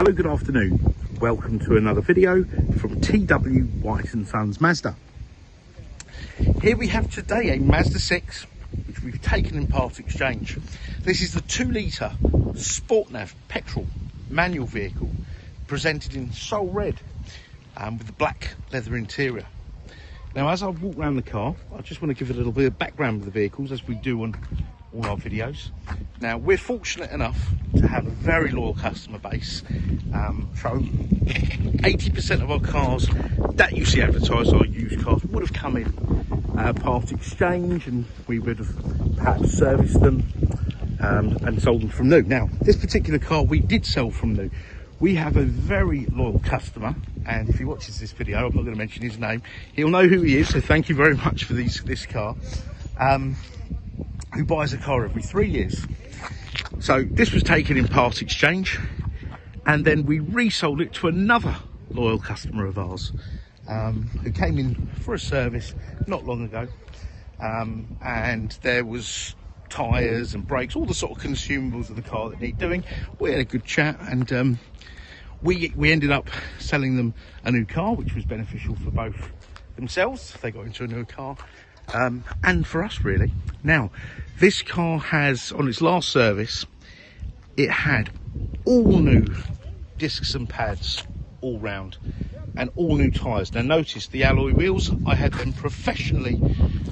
Hello, good afternoon. Welcome to another video from T.W White Sons Mazda. Here we have today a Mazda 6, which we've taken in part exchange. This is the 2-litre Sport Nav petrol manual vehicle, presented in Soul Red with a black leather interior. Now, as I walk around the car, I just want to give a little bit of background of the vehicles, as we do on all our videos. Now, we're fortunate enough to have a very loyal customer base. So 80% of our cars that you see advertised, our used cars, would have come in part exchange, and we would have perhaps serviced them and sold them from new. Now, this particular car we did sell from new. We have a very loyal customer, and if he watches this video, I'm not going to mention his name, he'll know who he is, so thank you very much for this car, who buys a car every 3 years. So this was taken in part exchange, and then we resold it to another loyal customer of ours, who came in for a service not long ago, and there was tyres and brakes, all the sort of consumables of the car that need doing. We had a good chat, and we ended up selling them a new car, which was beneficial for both themselves. They got into a new car, and for us, really. Now, this car has, on its last service, it had all new discs and pads all round, and all new tyres. Now, notice the alloy wheels, I had them professionally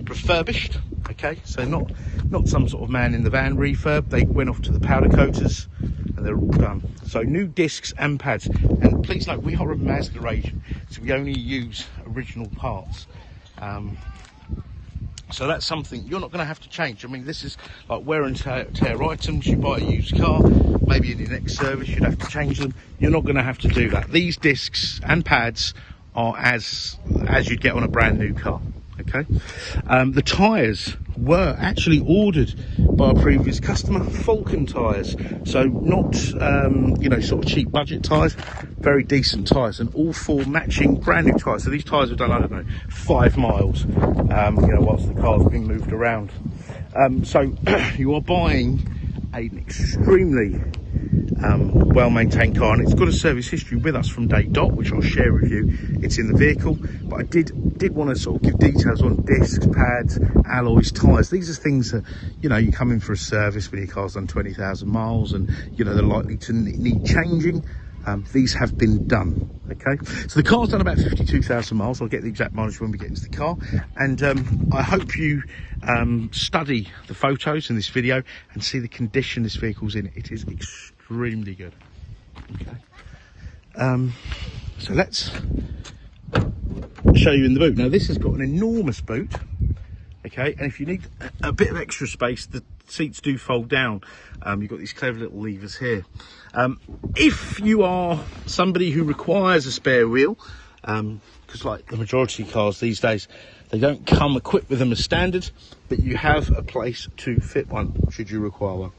refurbished. Okay, so not some sort of man in the van refurb. They went off to the powder coaters and they're all done. So new discs and pads. And please note, we are a Mazda agent, so we only use original parts. So that's something you're not going to have to change. I mean, this is like wear and tear items. You buy a used car, maybe in your next service you'd have to change them. You're not going to have to do that. These discs and pads are as you'd get on a brand new car. Okay, the tyres were actually ordered by a previous customer, Falcon tyres, so not sort of cheap budget tyres, very decent tyres, and all 4 matching brand new tyres. So these tyres have done, I don't know, 5 miles, whilst the car's been moved around. So you are buying an extremely well-maintained car, and it's got a service history with us from day dot, which I'll share with you. It's in the vehicle, but I did want to sort of give details on discs, pads, alloys, tyres. These are things that, you come in for a service when your car's done 20,000 miles and, they're likely to need changing. These have been done. Okay, so the car's done about 52,000 miles. I'll get the exact mileage when we get into the car, and I hope you study the photos in this video and see the condition this vehicle's in. It is extremely good. Okay, so let's show you in the boot. Now, this has got an enormous boot. Okay, and if you need a bit of extra space, the seats do fold down. You've got these clever little levers here. If you are somebody who requires a spare wheel, because like the majority of cars these days, they don't come equipped with them as standard, but you have a place to fit one should you require one.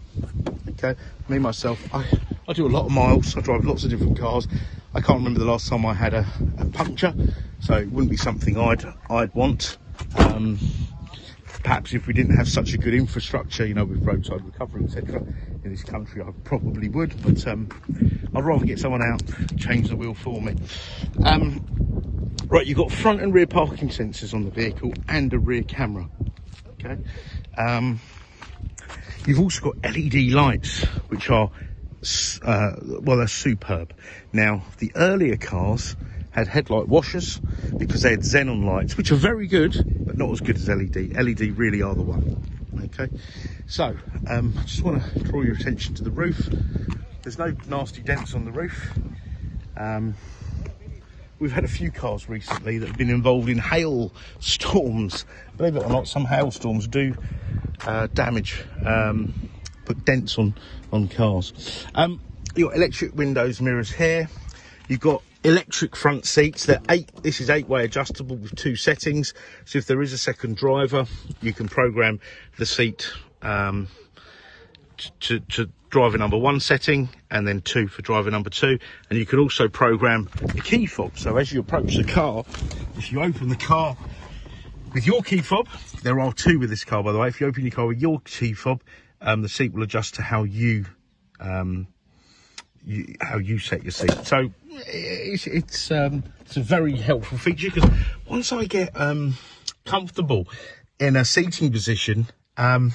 Okay, me myself, I do a lot of miles. I drive lots of different cars. I can't remember the last time I had a puncture, so it wouldn't be something I'd want. Perhaps if we didn't have such a good infrastructure, with roadside recovery, etc., in this country, I probably would, but I'd rather get someone out, change the wheel for me. Right, you've got front and rear parking sensors on the vehicle and a rear camera. Okay, you've also got LED lights, which are they're superb. Now, the earlier cars had headlight washers because they had xenon lights, which are very good, but not as good as LED. LED really are the one. Okay, so I just want to draw your attention to the roof. There's no nasty dents on the roof. We've had a few cars recently that have been involved in hail storms. Believe it or not, some hailstorms do damage, put dents on cars. You've got electric windows, mirrors here. You've got electric front seats. This is 8-way adjustable with 2 settings. So if there is a second driver, you can program the seat to driver number 1 setting, and then 2 for driver number 2. And you can also program the key fob. So as you approach the car, if you open the car with your key fob, there are 2 with this car, by the way. If you open your car with your key fob, the seat will adjust to how you how you set your seat. So it's a very helpful feature, because once I get comfortable in a seating position and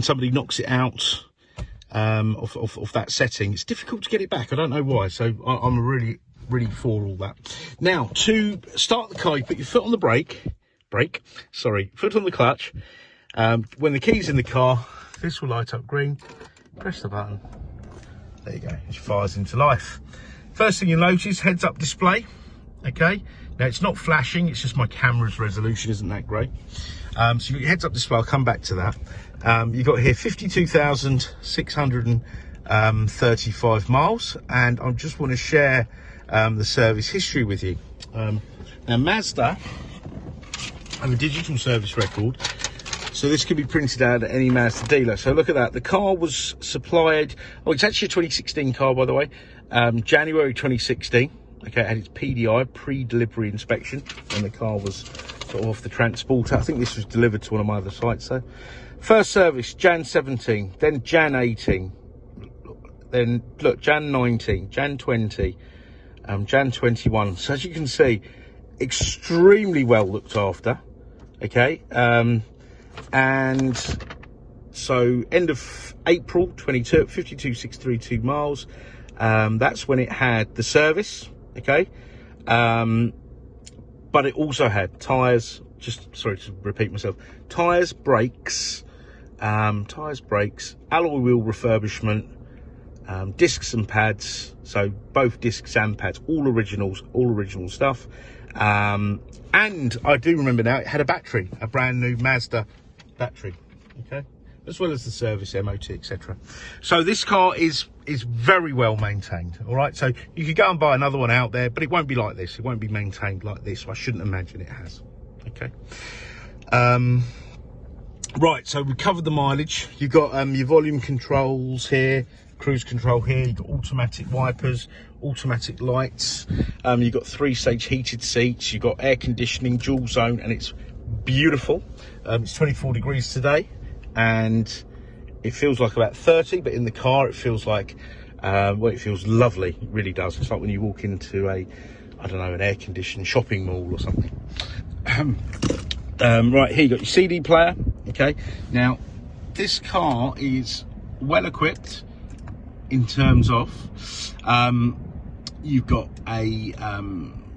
somebody knocks it out of that setting, it's difficult to get it back. I don't know why. So I'm really for all that. Now, to start the car, you put your foot on the foot on the clutch. When the key's in the car, this will light up green. Press the button. There you go. It fires into life. First thing you'll notice, heads-up display. Okay. Now, it's not flashing. It's just my camera's resolution isn't that great. So you've got your heads-up display. I'll come back to that. You've got here 52,635 miles. And I just want to share the service history with you. Now, Mazda have a digital service record. So this can be printed out at any Mazda dealer. So look at that. The car was supplied. Oh, it's actually a 2016 car, by the way. January 2016. Okay, it had its PDI, pre-delivery inspection, when the car was sort of off the transporter. I think this was delivered to one of my other sites. So first service, Jan 17, then Jan 18, then look, Jan 19, Jan 20, Jan 21. So as you can see, extremely well looked after. Okay. And so end of April 22, 52,632 miles. That's when it had the service. Okay. But it also had tyres, sorry to repeat myself, tyres, brakes, alloy wheel refurbishment, discs and pads. So both discs and pads, all original stuff. And I do remember now, it had a battery, a brand new Mazda battery, okay, as well as the service, MOT, etc. So this car is very well maintained. All right, so you could go and buy another one out there, but it won't be like this. It won't be maintained like this. I shouldn't imagine it has. Okay. Right, so we covered the mileage. You've got your volume controls here, cruise control here. You've got automatic wipers, automatic lights. You've got 3-stage heated seats. You've got air conditioning, dual zone, and it's beautiful. It's 24 degrees today, and it feels like about 30, but in the car it feels like, well, it feels lovely. It really does. It's like when you walk into I don't know, an air-conditioned shopping mall or something. Right, here you got your CD player. Okay, now this car is well equipped in terms of you've got a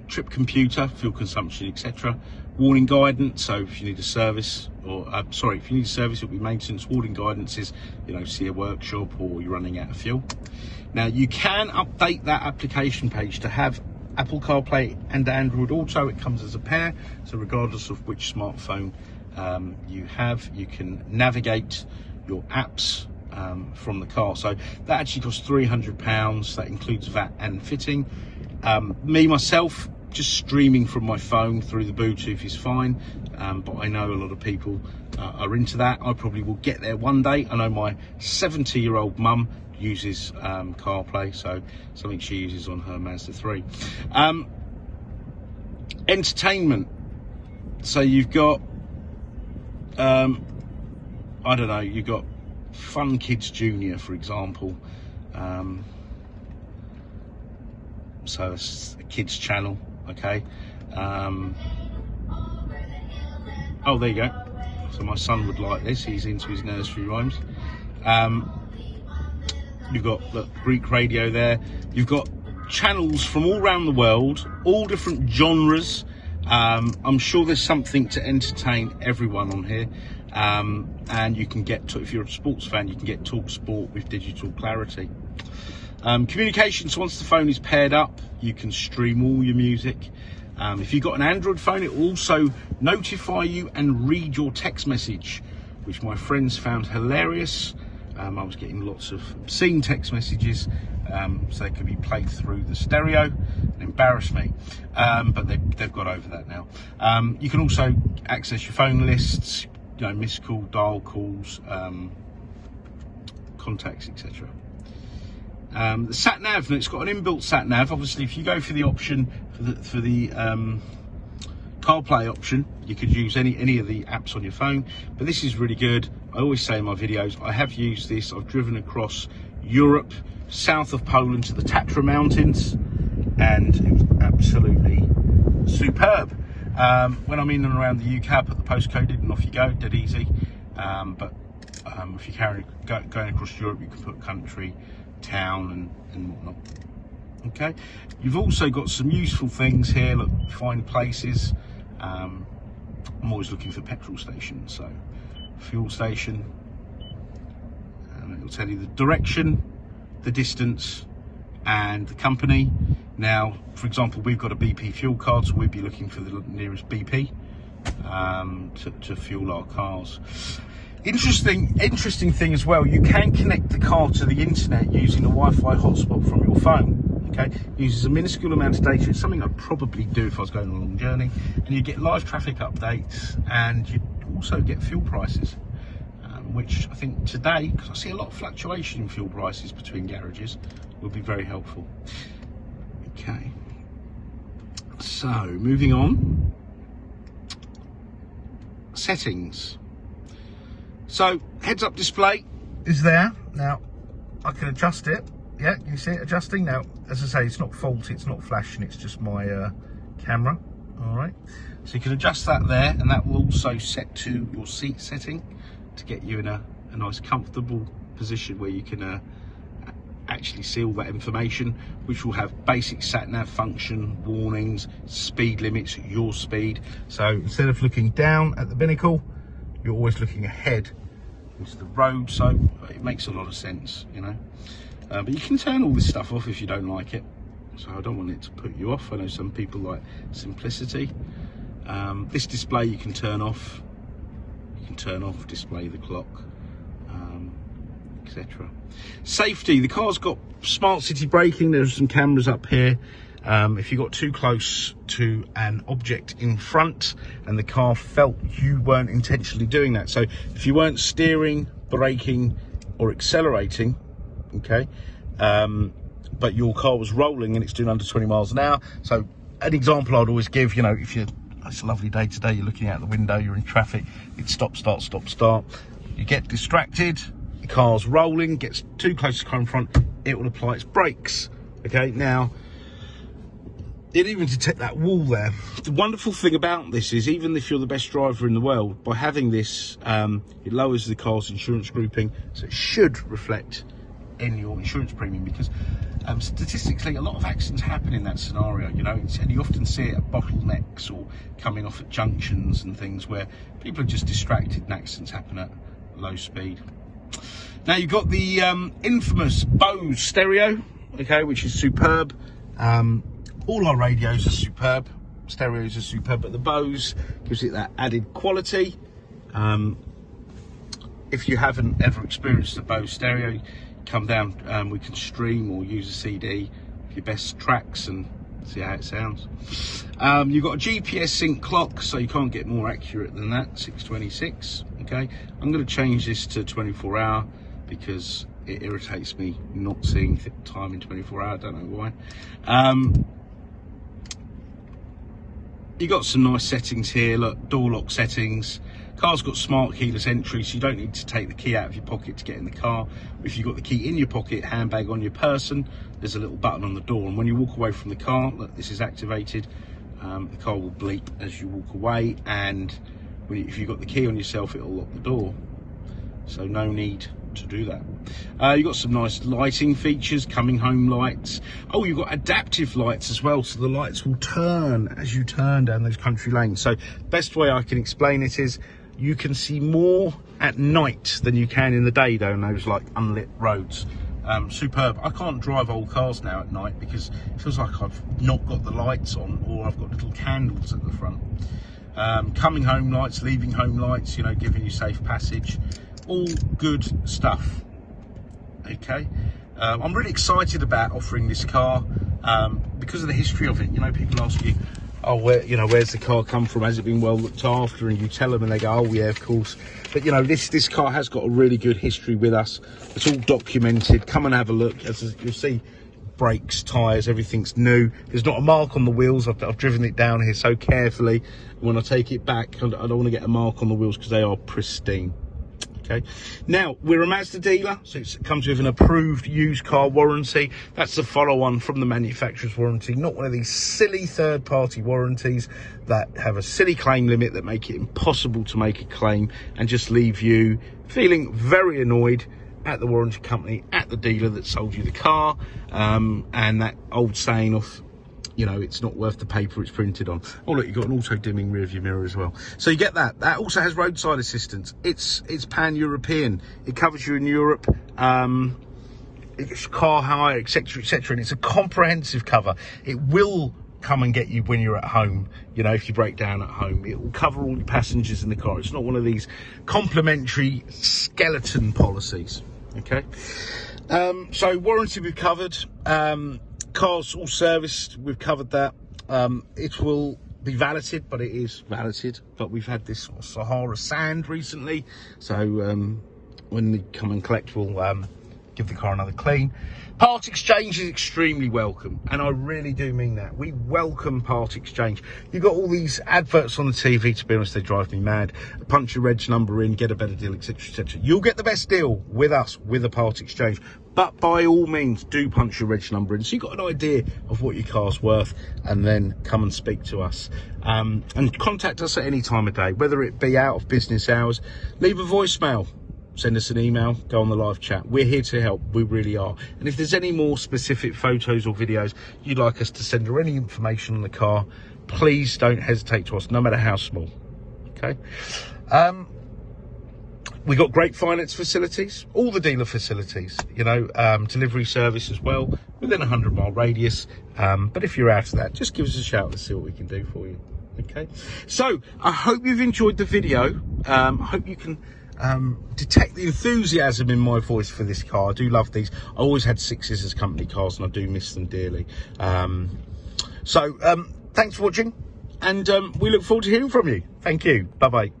trip computer, fuel consumption, etc. Warning guidance, so if you need a service, or if you need a service, it'll be maintenance. Warning guidance is, see a workshop or you're running out of fuel. Now you can update that application page to have Apple CarPlay and Android Auto. It comes as a pair, so regardless of which smartphone you have, you can navigate your apps from the car. So that actually costs £300. That includes VAT and fitting. Myself, just streaming from my phone through the Bluetooth is fine, but I know a lot of people are into that. I probably will get there one day. I know my 70-year-old mum uses CarPlay, so something she uses on her Mazda 3. Entertainment, so you've got I don't know, you've got Fun Kids Junior, for example. So it's a kids channel. Okay. Oh, there you go. So my son would like this. He's into his nursery rhymes. You've got Greek radio there. You've got channels from all around the world, all different genres. I'm sure there's something to entertain everyone on here. And you can get, if you're a sports fan, you can get Talk Sport with digital clarity. Communications, once the phone is paired up, you can stream all your music. If you've got an Android phone, it will also notify you and read your text message, which my friends found hilarious. I was getting lots of obscene text messages, so they could be played through the stereo and embarrass me. But they've got over that now. You can also access your phone lists, missed call, dial calls, contacts, etc. The sat nav, it's got an inbuilt sat nav. Obviously, if you go for the option for the CarPlay option, you could use any of the apps on your phone, but this is really good. I always say in my videos, I have used this. I've driven across Europe south of Poland to the Tatra Mountains, and it was absolutely superb. When I'm in and around the UK, I put the postcode in and off you go, dead easy. But if you're going across Europe, you can put country, town and whatnot. Okay, you've also got some useful things here. Look, find places. I'm always looking for petrol stations, so fuel station, and it'll tell you the direction, the distance, and the company. Now, for example, we've got a BP fuel card, so we'd be looking for the nearest BP to fuel our cars. Interesting thing as well, you can connect the car to the internet using a Wi-Fi hotspot from your phone. Okay, it uses a minuscule amount of data. It's something I'd probably do if I was going on a long journey. And you get live traffic updates, and you also get fuel prices, which I think today, because I see a lot of fluctuation in fuel prices between garages, will be very helpful. Okay, so moving on. Settings. So heads-up display is there. Now I can adjust it. Yeah, you see it adjusting. Now, as I say, it's not faulty, it's not flashing, it's just my camera. All right, so you can adjust that there, and that will also set to your seat setting to get you in a nice comfortable position where you can actually see all that information, which will have basic sat-nav function, warnings, speed limits, your speed. So instead of looking down at the binnacle, you're always looking ahead into the road, so it makes a lot of sense, you know. But you can turn all this stuff off if you don't like it, so I don't want it to put you off. I know some people like simplicity. This display you can turn off. You can turn off, display the clock, etc. Safety, the car's got smart city braking. There's some cameras up here. If you got too close to an object in front and the car felt you weren't intentionally doing that, so if you weren't steering, braking or accelerating, okay, but your car was rolling and it's doing under 20 miles an hour. So an example I'd always give, you know, if it's a lovely day today, you're looking out the window, you're in traffic, it's stop, start, stop, start. You get distracted, the car's rolling, gets too close to the car in front, it will apply its brakes. Okay, now it even detect that wall there. The wonderful thing about this is, even if you're the best driver in the world, by having this, it lowers the car's insurance grouping, so it should reflect in your insurance premium, because statistically a lot of accidents happen in that scenario, you know, and you often see it at bottlenecks or coming off at junctions and things where people are just distracted and accidents happen at low speed. Now you've got the infamous Bose stereo, okay, which is superb. All our radios are superb, stereos are superb, but the Bose gives it that added quality. If you haven't ever experienced the Bose stereo, come down, we can stream or use a CD of your best tracks and see how it sounds. You've got a GPS sync clock, so you can't get more accurate than that, 626, okay. I'm going to change this to 24-hour because it irritates me not seeing time in 24-hour, I don't know why. You got some nice settings here, look, door lock settings. Car's got smart keyless entry, so you don't need to take the key out of your pocket to get in the car. If you've got the key in your pocket, handbag on your person, there's a little button on the door, and when you walk away from the car, look, this is activated. The car will bleep as you walk away, and if you've got the key on yourself, it'll lock the door. So no need to do that. You've got some nice lighting features, coming home lights. Oh, you've got adaptive lights as well, so the lights will turn as you turn down those country lanes. So best way I can explain it is, you can see more at night than you can in the day down those like unlit roads. Superb. I can't drive old cars now at night because it feels like I've not got the lights on, or I've got little candles at the front. Coming home lights, leaving home lights, you know, giving you safe passage. All good stuff. Okay. I'm really excited about offering this car because of the history of it. You know, people ask you, oh, where's the car come from? Has it been well looked after? And you tell them and they go, oh yeah, of course. But you know, this car has got a really good history with us. It's all documented. Come and have a look. As you'll see, brakes, tyres, everything's new. There's not a mark on the wheels. I've driven it down here so carefully. When I take it back, I don't want to get a mark on the wheels because they are pristine. Okay, now we're a Mazda dealer, so it comes with an approved used car warranty. That's the follow-on from the manufacturer's warranty, not one of these silly third-party warranties that have a silly claim limit that make it impossible to make a claim and just leave you feeling very annoyed at the warranty company, at the dealer that sold you the car, and that old saying of, you know, it's not worth the paper it's printed on. Oh look, you've got an auto dimming rear view mirror as well, so you get that. That also has roadside assistance. It's pan-European. It covers you in Europe, it's car hire, etc, etc, and it's a comprehensive cover. It will come and get you when you're at home. You know, if you break down at home, it will cover all your passengers in the car. It's not one of these complimentary skeleton policies. Okay, so warranty we've covered. Cars all serviced, we've covered that. It will be valeted, but it is valeted. But we've had this Sahara sand recently, so when they come and collect, we'll give the car another clean. Part exchange is extremely welcome, and I really do mean that. We welcome part exchange. You've got all these adverts on the TV, to be honest, they drive me mad. Punch your reg number in, get a better deal, etc, etc. You'll get the best deal with us with a part exchange, but by all means do punch your reg number in so you've got an idea of what your car's worth, and then come and speak to us, and contact us at any time of day, whether it be out of business hours. Leave a voicemail, send us an email, go on the live chat. We're here to help, we really are. And if there's any more specific photos or videos you'd like us to send, or any information on the car, please don't hesitate to us, no matter how small. Okay, we got great finance facilities, all the dealer facilities, you know, delivery service as well, within a 100-mile radius. But if you're out of that, just give us a shout and see what we can do for you. Okay, so I hope you've enjoyed the video. I hope you can detect the enthusiasm in my voice for this car. I do love these. I always had 6s as company cars, and I do miss them dearly. Thanks for watching, and we look forward to hearing from you. Thank you. Bye bye.